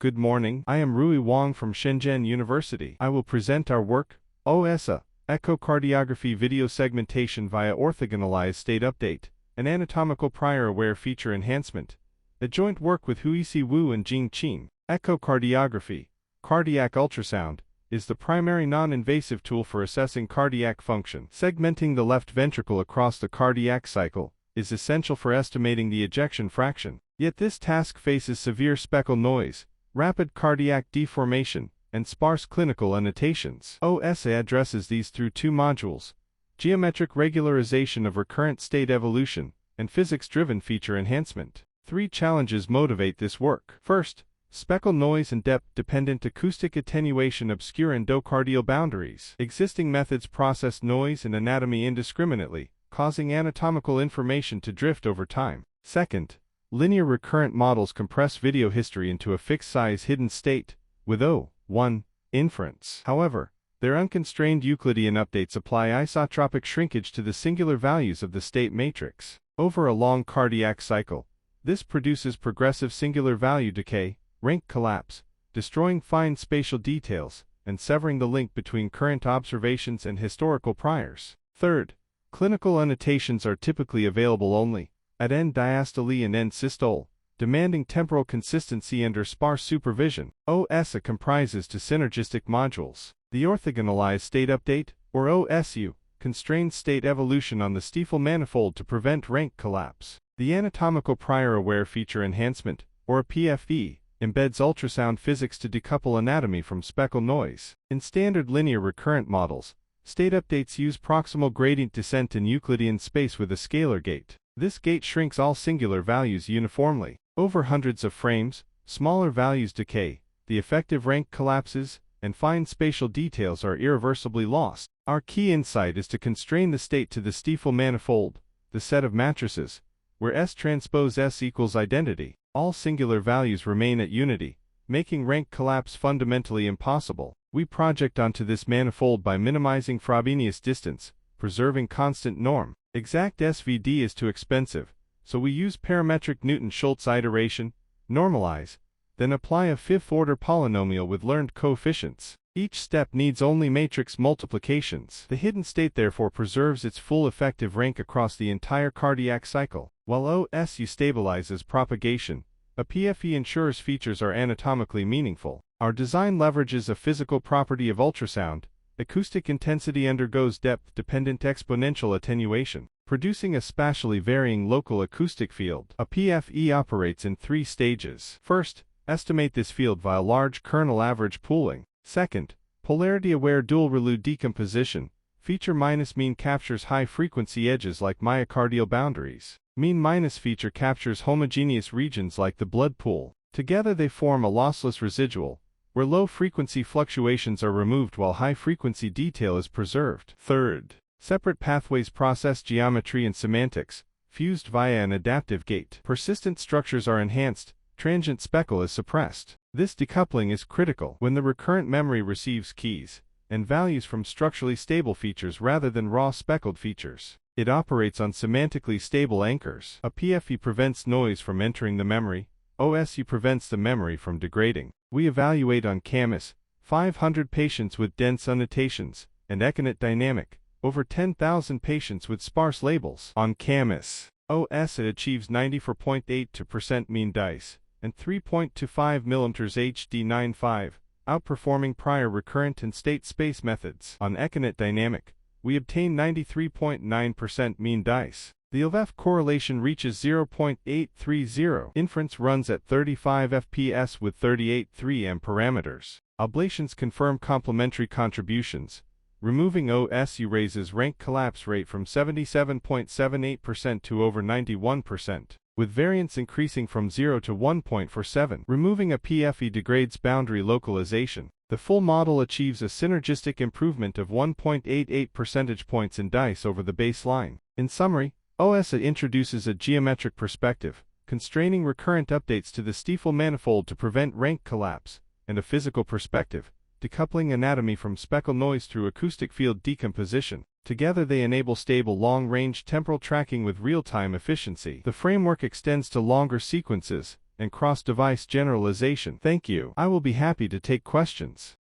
Good morning, I am Rui Wang from Shenzhen University. I will present our work, OSA, Echocardiography Video Segmentation via Orthogonalized State Update, an Anatomical Prior-Aware Feature Enhancement, a joint work with Huisi Wu and Jing Qin. Echocardiography, cardiac ultrasound, is the primary non-invasive tool for assessing cardiac function. Segmenting the left ventricle across the cardiac cycle is essential for estimating the ejection fraction. Yet this task faces severe speckle noise, rapid cardiac deformation, and sparse clinical annotations. OSA addresses these through two modules: geometric regularization of recurrent state evolution, and physics-driven feature enhancement. Three challenges motivate this work. First, speckle noise and depth-dependent acoustic attenuation obscure endocardial boundaries. Existing methods process noise and anatomy indiscriminately, causing anatomical information to drift over time. Second, linear recurrent models compress video history into a fixed-size hidden state, with O1 inference. However, their unconstrained Euclidean updates apply isotropic shrinkage to the singular values of the state matrix. Over a long cardiac cycle, this produces progressive singular value decay, rank collapse, destroying fine spatial details, and severing the link between current observations and historical priors. Third, clinical annotations are typically available only at end diastole and end systole, demanding temporal consistency under sparse supervision. OSA comprises two synergistic modules. The Orthogonalized State Update, or OSU, constrains state evolution on the Stiefel manifold to prevent rank collapse. The Anatomical Prior-Aware Feature Enhancement, or PFE, embeds ultrasound physics to decouple anatomy from speckle noise. In standard linear recurrent models, state updates use proximal gradient descent in Euclidean space with a scalar gate. This gate shrinks all singular values uniformly. Over hundreds of frames, smaller values decay, the effective rank collapses, and fine spatial details are irreversibly lost. Our key insight is to constrain the state to the Stiefel manifold, the set of matrices, where S transpose S equals identity. All singular values remain at unity, making rank collapse fundamentally impossible. We project onto this manifold by minimizing Frobenius distance, preserving constant norm. Exact SVD is too expensive, so we use parametric Newton-Schultz iteration, normalize, then apply a fifth-order polynomial with learned coefficients. Each step needs only matrix multiplications. The hidden state therefore preserves its full effective rank across the entire cardiac cycle. While OSU stabilizes propagation, a PFE ensures features are anatomically meaningful. Our design leverages a physical property of ultrasound. Acoustic intensity undergoes depth-dependent exponential attenuation, producing a spatially varying local acoustic field. A PFE operates in three stages. First, estimate this field via large kernel average pooling. Second, polarity-aware dual-ReLU decomposition. Feature minus mean captures high-frequency edges like myocardial boundaries. Mean minus feature captures homogeneous regions like the blood pool. Together they form a lossless residual, where low-frequency fluctuations are removed while high-frequency detail is preserved. Third, separate pathways process geometry and semantics, fused via an adaptive gate. Persistent structures are enhanced, transient speckle is suppressed. This decoupling is critical when the recurrent memory receives keys and values from structurally stable features rather than raw speckled features. It operates on semantically stable anchors. A PFE prevents noise from entering the memory. OSU prevents the memory from degrading. We evaluate on CAMIS 500 patients with dense annotations and Echonet dynamic, over 10,000 patients with sparse labels. On CAMIS, OSA achieves 94.82% mean dice and 3.25 mm HD95, outperforming prior recurrent and state space methods. On Echonet dynamic, we obtain 93.9% mean dice. The OVF correlation reaches 0.830. Inference runs at 35 fps with 38 m parameters. Ablations confirm complementary contributions. Removing OSU raises rank collapse rate from 77.78% to over 91%, with variance increasing from 0 to 1.47. Removing a PFE degrades boundary localization. The full model achieves a synergistic improvement of 1.88 percentage points in dice over the baseline. In summary, OSA introduces a geometric perspective, constraining recurrent updates to the Stiefel manifold to prevent rank collapse, and a physical perspective, decoupling anatomy from speckle noise through acoustic field decomposition. Together they enable stable long-range temporal tracking with real-time efficiency. The framework extends to longer sequences, and cross-device generalization. Thank you. I will be happy to take questions.